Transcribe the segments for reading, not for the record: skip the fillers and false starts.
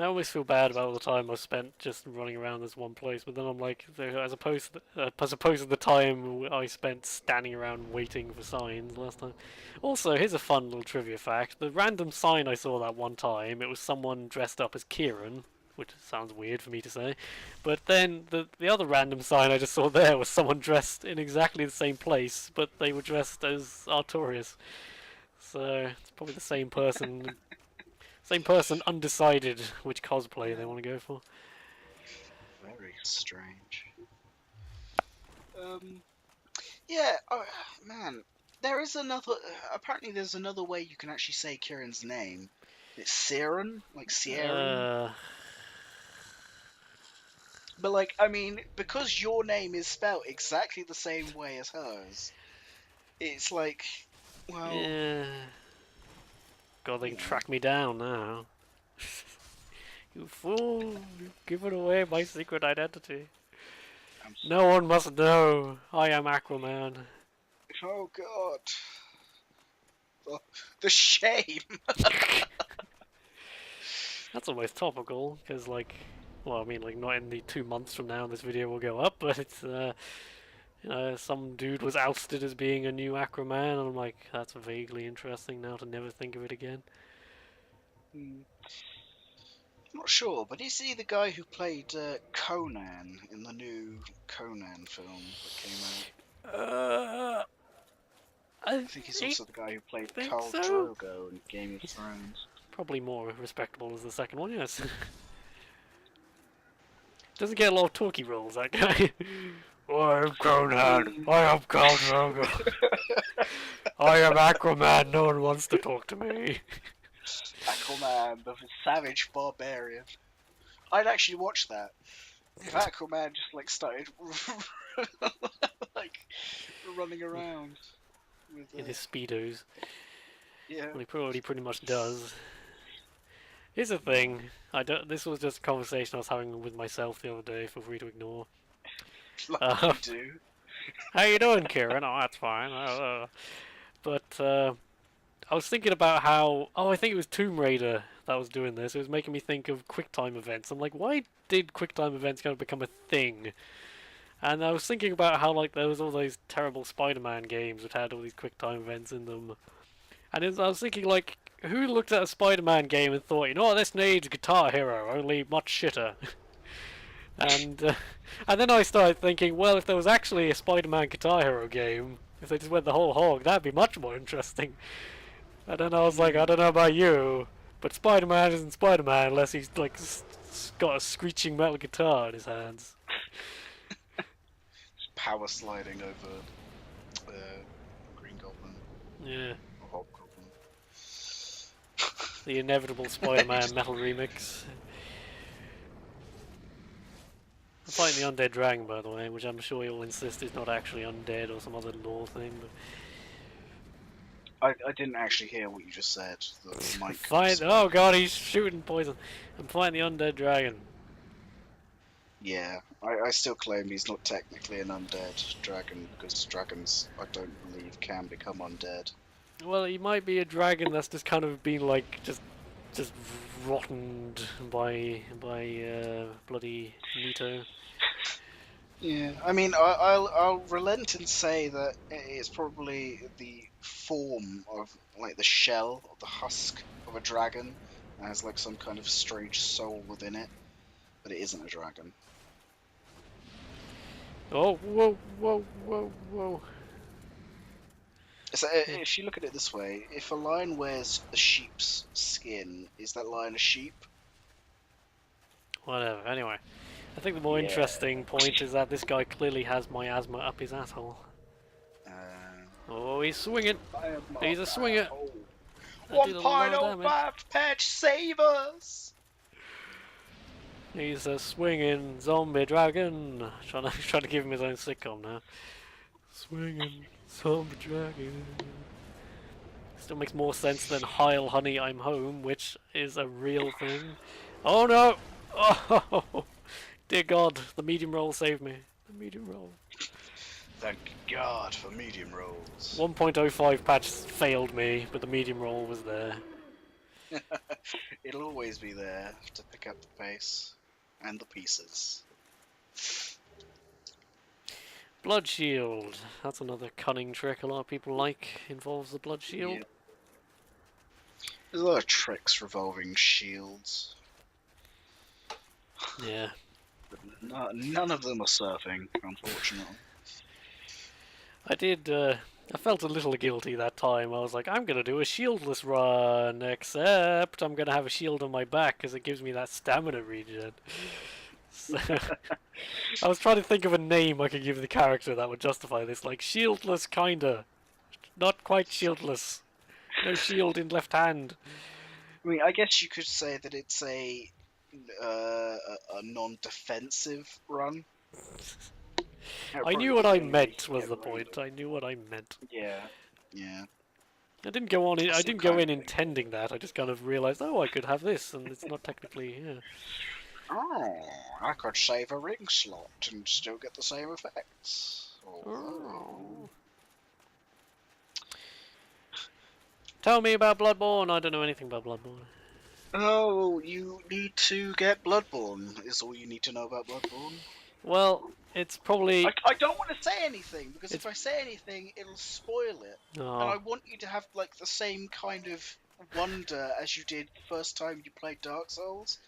I always feel bad about all the time I spent just running around this one place, but then I'm like, as opposed to the time I spent standing around waiting for signs last time. Also, here's a fun little trivia fact: the random sign I saw that one time, it was someone dressed up as Kieran, which sounds weird for me to say, but then the other random sign I just saw there was someone dressed in exactly the same place, but they were dressed as Artorias. So it's probably the same person undecided which cosplay they want to go for. Very strange. Um, yeah, oh, man. There is another. Apparently, there's another way you can actually say Kieran's name. It's Siren, like Sieran. Uh, But like, I mean, because your name is spelled exactly the same way as hers, it's like, well, yeah. God, they you can know. track me down now. You fool! You've given away my secret identity. I'm No sorry. one must know. I am Aquaman. Oh God, the, the shame. That's almost topical, because like, well, I mean, like not in the 2 months from now this video will go up, but it's some dude was ousted as being a new Aquaman, and I'm like, that's vaguely interesting now to never think of it again. Hmm, I'm not sure, but is he the guy who played Conan in the new Conan film that came out? Uh, I I think he's think also the guy who played think Khal so. Drogo in Game of He's Thrones. probably more respectable as the second one, yes. Doesn't get a lot of talky roles, that guy. I am Conan. Hmm. I am Khal Drogo. I am Aquaman. No one wants to talk to me. Aquaman, the savage barbarian. I'd actually watch that. If Aquaman just like started like running around with In his speedos. yeah. Well, he probably pretty much does. Here's the Hmm. thing. I don't. This was just a conversation I was having with myself the other day. Feel free to ignore. Like Uh, you do. how you doing, Kieran? Oh, that's fine. But I was thinking about how. Oh, I think it was Tomb Raider that was doing this. It was making me think of QuickTime events. I'm like, why did QuickTime events kind of become a thing? And I was thinking about how like there was all those terrible Spider-Man games that had all these QuickTime events in them. And I was thinking like, who looked at a Spider-Man game and thought, you know what, this needs Guitar Hero, only much shitter. And and then I started thinking, well, if there was actually a Spider-Man Guitar Hero game, if they just went the whole hog, that'd be much more interesting. And then I was like, I Hmm. don't know about you, but Spider-Man isn't Spider-Man unless he's like got a screeching metal guitar in his hands. Just power sliding over Green Goblin Yeah, or Hobgoblin. the inevitable He Spider-Man just metal remix. I'm fighting the undead dragon, by the way, which I'm sure you'll insist is not actually undead or some other lore thing. But I didn't actually hear what you just said. The mic fight! Oh spoke. god, he's shooting poison. I'm fighting the undead dragon. Yeah, I still claim he's not technically an undead dragon because dragons, I don't believe, can become undead. Well, he might be a dragon that's just kind of been like just rottened by bloody Nito. Yeah, I mean, I'll relent and say that it's probably the form of like the shell or the husk of a dragon and has like some kind of strange soul within it, but it isn't a dragon. Oh, whoa, whoa, whoa, whoa. So Yeah, if you look at it this way, if a lion wears a sheep's skin, is that lion a sheep? whatever. Anyway, I think the more Yeah. interesting point is that this guy clearly has miasma up his asshole. Oh, he's swinging. I am not He's a that swinger. old. That did a lot of damage. 1.05 patch savers. He's a swinging zombie dragon. Trying to give him his own sitcom now. Swinging zombie dragon. Still makes more sense than Heil Honey I'm Home, which is a real thing. Oh no! Oh, dear God, the medium roll saved me. The medium roll. Thank God for medium rolls. 1.05 patch failed me, but the medium roll was there. It'll always be there to pick up the pace and the pieces. Blood shield. That's another cunning trick a lot of people like. Involves the blood shield. Yeah. There's a lot of tricks revolving shields. Yeah. But none of them are surfing, unfortunately. I felt a little guilty that time. I was like, I'm gonna do a shieldless run, except I'm gonna have a shield on my back because it gives me that stamina regen. So, I was trying to think of a name I could give the character that would justify this, like shieldless kinda, not quite shieldless. No shield in left hand. I mean, I guess you could say that it's a non-defensive run. I knew what I meant was the point. I knew what I meant. Yeah, yeah. I didn't go on. I Same didn't go kind in of thing. intending that. I just kind of realised, oh, I could have this, and it's not technically. Yeah. Oh, I could save a ring slot and still get the same effects. Oh. Tell me about Bloodborne. I don't know anything about Bloodborne. Oh, you need to get Bloodborne, is all you need to know about Bloodborne. Well, it's probably. I don't want to say anything, because if I say anything, it'll spoil it. Oh. And I want you to have, like, the same kind of wonder as you did the first time you played Dark Souls.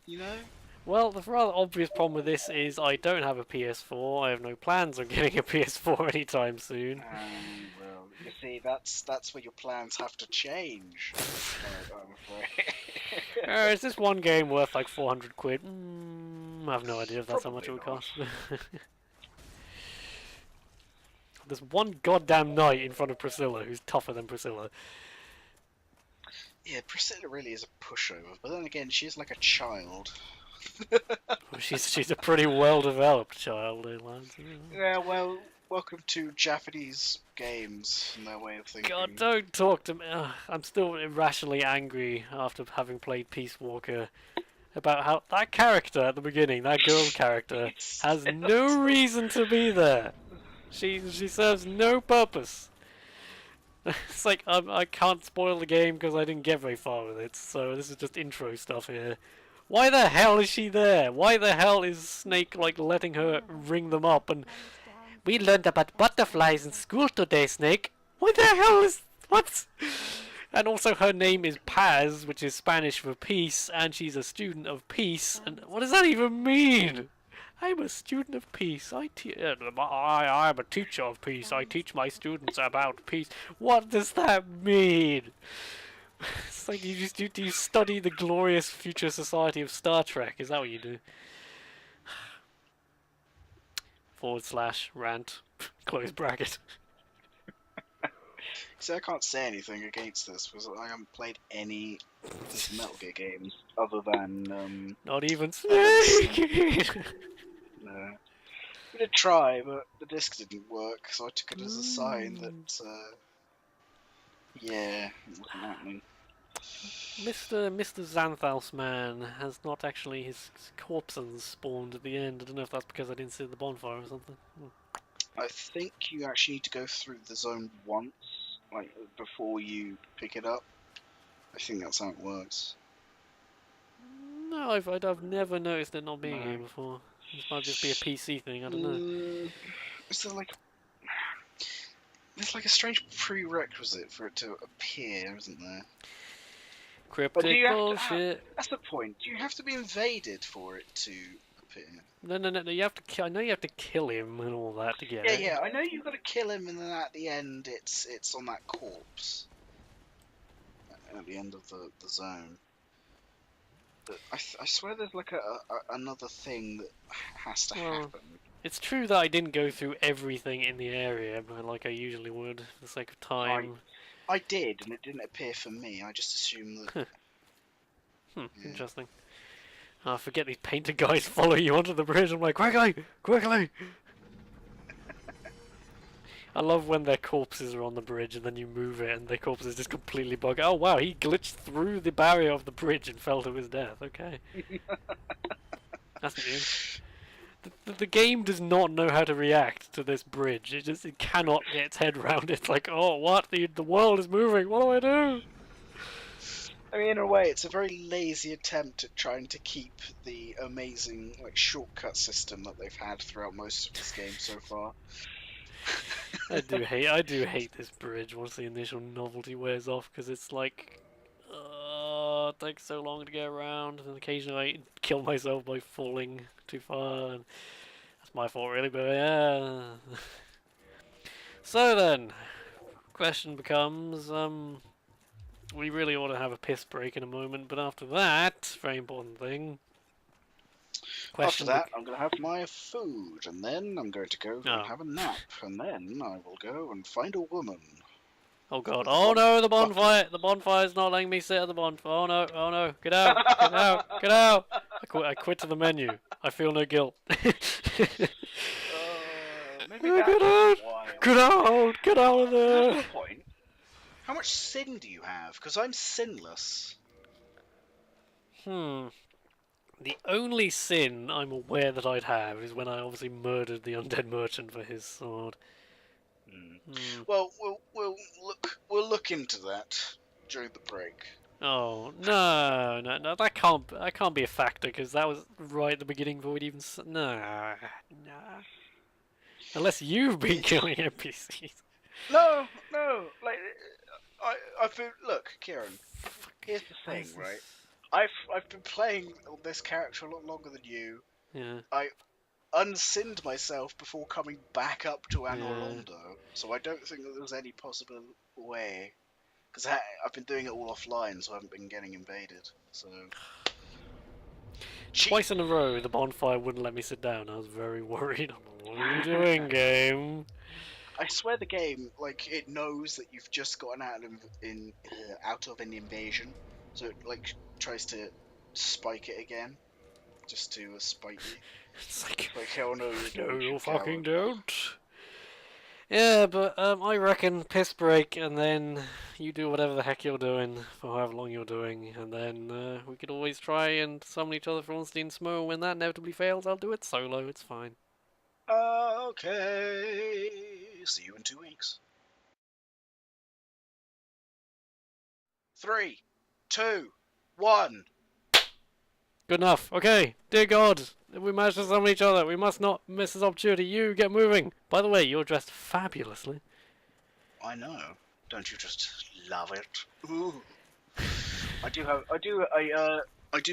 You know? Well, the rather obvious problem with this is I don't have a PS4. I have no plans on getting a PS4 anytime soon. Well, you see, that's where your plans have to change. I'm afraid. Is this one game worth like 400 quid? I have no idea if that's Probably how much it would not. cost. There's one goddamn knight in front of Priscilla who's tougher than Priscilla. Yeah, Priscilla really is a pushover, but then again, she's like a child. Well, she's a pretty well-developed child, lads. Yeah, well, welcome to Japanese games and their way of thinking. God, don't talk to me. I'm still irrationally angry after having played Peace Walker about how that character at the beginning, that girl character, has no reason to be there. She serves no purpose. It's like I can't spoil the game because I didn't get very far with it, so this is just intro stuff here. Why the hell is she there? Why the hell is Snake like letting her ring them up? And we learned about butterflies in school today, Snake. Why the hell is what? And also her name is Paz, which is Spanish for peace, and she's a student of peace. And what does that even mean? I'm a student of peace. I'm a teacher of peace. I teach my students about peace. What does that mean? It's like do you study the glorious future society of Star Trek? Is that what you do? / rant close bracket. See, I can't say anything against this because I haven't played any Metal Gear games other than Not even Snake. no. We did try, but the disc didn't work, so I took it as a sign that yeah, it wasn't happening. Mr. Xanthal's man has not actually his corpses spawned at the end. I don't know if that's because I didn't see the bonfire or something. I think you actually need to go through the zone once, like before you pick it up. I think that's how it works. No, I've never noticed it not being No. here before. This might just be a PC thing. I don't know. Is there like there's like a strange prerequisite for it to appear, isn't there? Cryptic bullshit. That's the point. Do you have to be invaded for it to appear? No. You have to. I know you have to kill him and all that to get Yeah, it. yeah. I know you've got to kill him, and then at the end, it's on that corpse. At the end of the zone. But I swear there's like another thing that has to happen. It's true that I didn't go through everything in the area, but like I usually would, for the sake of time. I did, and it didn't appear for me. I just assumed that. Yeah. Interesting. I forget these painter guys follow you onto the bridge. I'm like, quickly! I love when their corpses are on the bridge and then you move it and their corpses just completely bug. Oh wow, he glitched through the barrier of the bridge and fell to his death. Okay. That's new. The game does not know how to react to this bridge. It cannot get its head around it. It's like, oh, what? The world is moving. What do I do? I mean, in a way, it's a very lazy attempt at trying to keep the amazing like shortcut system that they've had throughout most of this game so far. I do hate this bridge once the initial novelty wears off because it's like, it takes so long to get around, and occasionally I kill myself by falling too far. And that's my fault, really, but yeah. So then, question becomes, we really ought to have a piss break in a moment, but after that, very important thing. After that, I'm going to have my food, and then I'm going to go and have a nap, and then I will go and find a woman. Oh god! Oh no! The bonfire! The bonfire's not letting me sit at the bonfire. Oh no! Oh no! Get out! Get out! Get out! I quit to the menu. I feel no guilt. Maybe get out! Get out! Get out of there! Point. How much sin do you have? Because I'm sinless. The only sin I'm aware that I'd have is when I obviously murdered the undead merchant for his sword. Well, we'll look into that during the break. Oh no! That can't be a factor because that was right at the beginning before we'd even. Nah. Unless you've been killing NPCs. No. Like, I feel. Look, Kieran. Here's the thing, right? I've been playing this character a lot longer than you. Yeah. I unsinned myself before coming back up to Anor Londo, so I don't think that there was any possible way. Because I've been doing it all offline, so I haven't been getting invaded. So twice in a row, the bonfire wouldn't let me sit down. I was very worried. What are you doing, game? I swear the game, like, it knows that you've just gotten out of an invasion, so it like tries to spike it again, just to spite you. It's like oh no, you fucking don't. Yeah, but I reckon piss break, and then you do whatever the heck you're doing for however long you're doing, and then we could always try and summon each other for Ornstein Smo. When that inevitably fails, I'll do it solo. It's fine. Okay. See you in 2 weeks. 3, 2, 1. Good enough. Okay. Dear God, we managed to summon each other. We must not miss this opportunity. You get moving. By the way, you're dressed fabulously. I know. Don't you just love it? Ooh. I do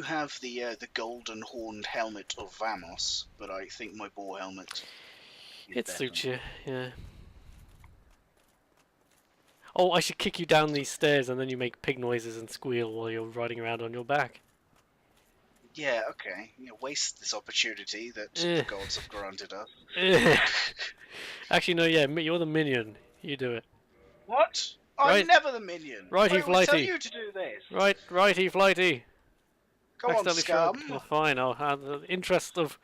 have the golden horned helmet of Vamos, but I think my boar helmet. It suits you, yeah. Oh, I should kick you down these stairs and then you make pig noises and squeal while you're riding around on your back. Yeah, okay. Waste this opportunity that the gods have granted us. Actually, no, yeah, you're the minion. You do it. What? I'm never the minion. Righty, flighty. I tell you to do this. Righty, flighty. Come on, scum. Oh, fine, I'll have the interest of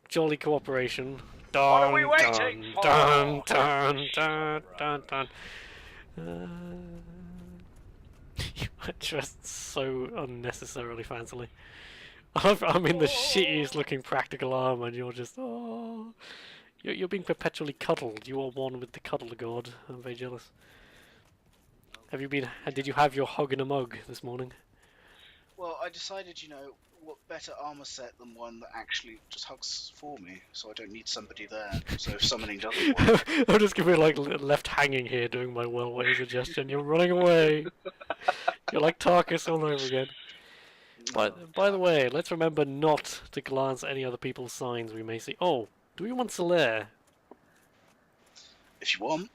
jolly cooperation. What are we waiting for? Dun. You are dressed so unnecessarily fancily. I'm in the shittiest looking practical armor, and you're just you're being perpetually cuddled. You are one with the cuddle god. I'm very jealous. Did you have your hug in a mug this morning? Well, I decided, what better armor set than one that actually just hugs for me, so I don't need somebody there. So if summoning doesn't work, I'm just gonna be like left hanging here doing my well-way suggestion. You're running away. You're like Tarkus all over again. By the way, let's remember not to glance at any other people's signs we may see. Oh, do we want Solaire? If you want.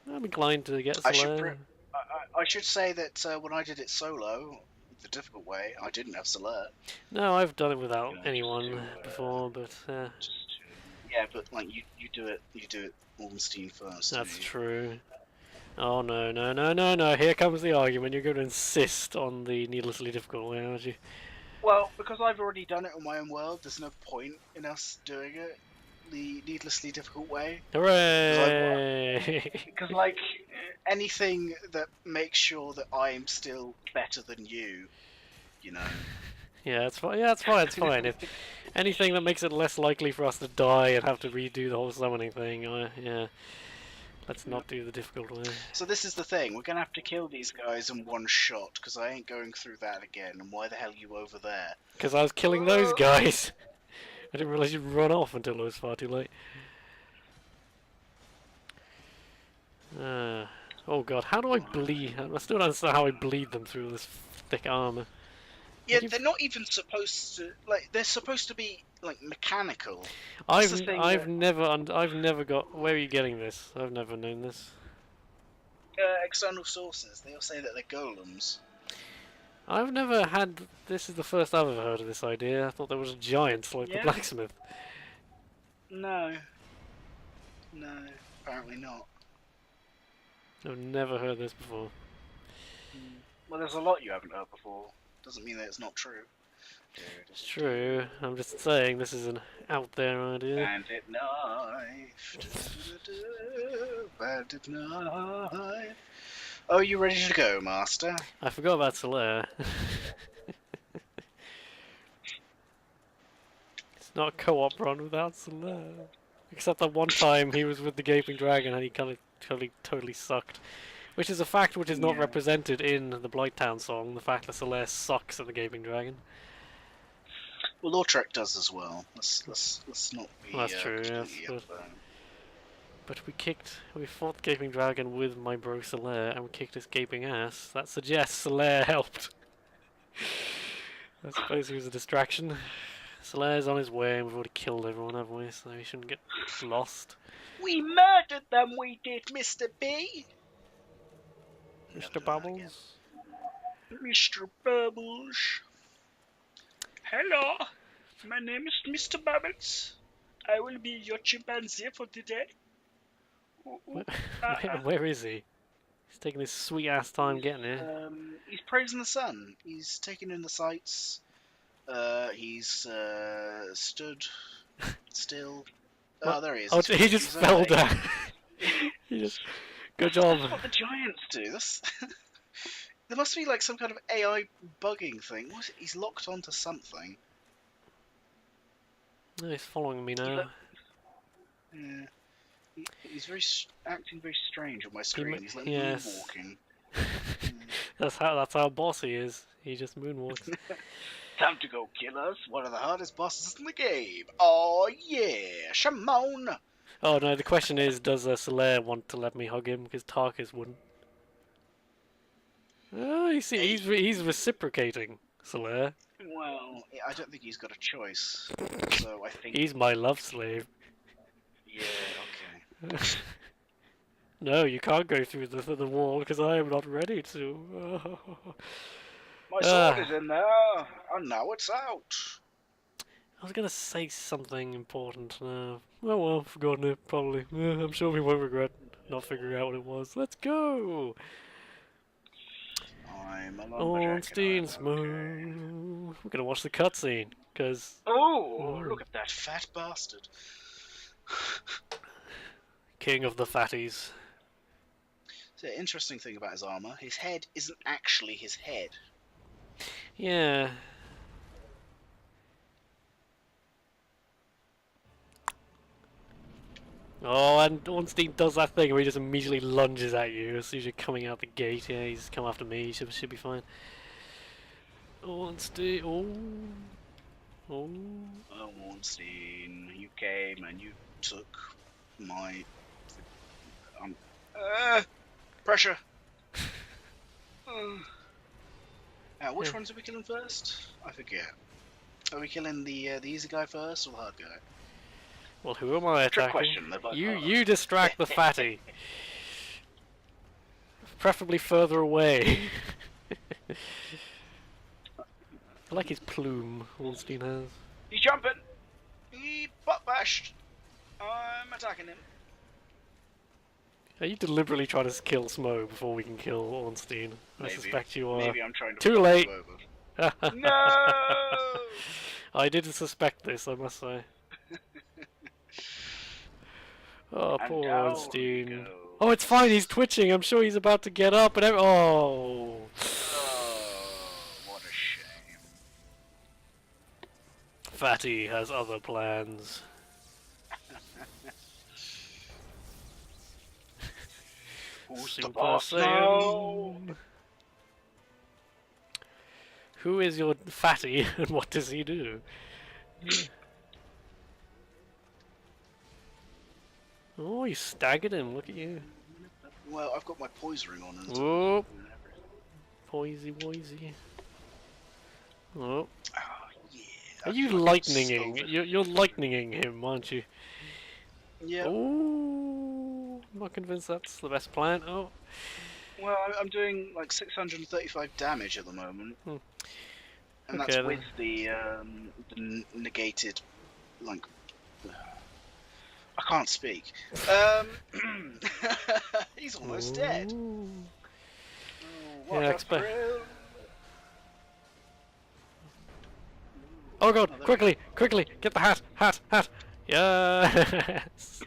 I'm inclined to get Solaire. I should say that when I did it solo, the difficult way, I didn't have Solaire. No, I've done it without anyone before, but yeah, but like you do it Ornstein first. That's true. Oh no! Here comes the argument. You're going to insist on the needlessly difficult way, aren't you? Well, because I've already done it on my own world, there's no point in us doing it the needlessly difficult way. Hooray! Because like anything that makes sure that I'm still better than you, Yeah, it's fine. Yeah, it's fine. If anything that makes it less likely for us to die and have to redo the whole summoning thing, yeah. Let's Yep. not do the difficult way. So this is the thing. We're gonna have to kill these guys in one shot because I ain't going through that again. And why the hell are you over there? Because I was killing those guys. I didn't realise you'd run off until it was far too late. Oh god, how do I bleed? I still don't understand how I bleed them through this thick armour. Yeah, they're not even supposed to. Like, they're supposed to be like mechanical. That's the thing. I've never got. Where are you getting this? I've never known this. External sources, they all say that they're golems. I've never had. This is the first I've ever heard of this idea. I thought there was giants like the Yeah. blacksmith. No. No, apparently not. I've never heard this before. Well, there's a lot you haven't heard before. Doesn't mean that it's not true. It's true. I'm just saying this is an out there idea. Bandit knife. Bandit knife. Oh, you ready to go, Master? I forgot about Solaire. It's not a co-op run without Solaire. Except that one time he was with the Gaping Dragon and he kind of totally sucked. Which is a fact which is not represented in the Blighttown song, the fact that Solaire sucks at the Gaping Dragon. Well, Lautrec does as well. Let's not be. Well, that's true, yes. But we fought the Gaping Dragon with my bro Solaire and we kicked his gaping ass. That suggests Solaire helped. I suppose he was a distraction. Solaire's on his way and we've already killed everyone, haven't we? So he shouldn't get lost. We murdered them, we did, Mr. B. Mr. Bubbles? Mr. Bubbles. Hello, my name is Mr. Bubbles. I will be your chimpanzee for today. Where is he? He's taking his sweet ass time getting here. He's praising the sun. He's taking in the sights. He's stood still. Oh, there he is. Oh, he just fell down. He just. Good job. That's what the giants do. That's there must be like some kind of AI bugging thing. What is it? He's locked onto something. Oh, he's following me now. Yeah. He's acting very strange on my screen. He's like moonwalking. That's how bossy he is. He just moonwalks. Time to go, killers. One of the hardest bosses in the game. Oh yeah, Shimon. Oh no, the question is, does Solaire want to let me hug him? Because Tarkus wouldn't. Oh, you see, he's reciprocating, Solaire. Well, I don't think he's got a choice. So I think he's my love slave. Yeah. Okay. No, you can't go through the wall because I am not ready to. My sword is in there, and now it's out. I was gonna say something important now. Oh well, forgotten it, probably. I'm sure we won't regret not figuring out what it was. Let's go! I'm a Ornstein Smoke. We're gonna watch the cutscene, because... Oh, look at that fat bastard. King of the fatties. The interesting thing about his armor, his head isn't actually his head. Yeah. Oh, and Ornstein does that thing where he just immediately lunges at you as soon as you're coming out the gate. Yeah, he's come after me. He should be fine. Ornstein. Oh. Oh, Ornstein, you came and you took my pressure. Which ones are we killing first? I forget. Are we killing the easy guy first or the hard guy? Well, who am I attacking? Question, you distract the fatty. Preferably further away. I like his plume Ornstein has. He's jumping! He butt bashed! I'm attacking him. Are you deliberately trying to kill Smo before we can kill Ornstein? I suspect you are. Maybe I'm trying to Too late! No! I didn't suspect this, I must say. Oh, poor Ornstein. Oh, it's fine, he's twitching. I'm sure he's about to get up and oh. What a shame. Fatty has other plans. Who's the Super boss now? Saiyan. Who is your fatty and what does he do? Oh, you staggered him. Look at you. Well, I've got my poise ring on and Oh, poisey woisy. Oh, oh, yeah. are I you feel like it's lightninging? over. You're lightninging him, aren't you? Yeah. Oh, I'm not convinced that's the best plan. Oh, Well, I'm doing like 635 damage at the moment, hmm. and Okay that's then. with the negated, like, I can't speak. He's almost dead. Ooh. Oh, Yeah, what I a expect. thrill! Oh god! Oh, there we Quickly, quickly, get the hat, hat. Yes.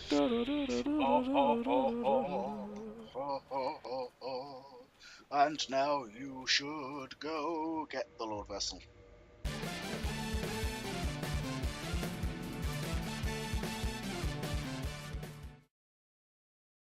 go. Oh, oh, oh, oh, oh, oh, oh. And now you should go get the Lord Vessel.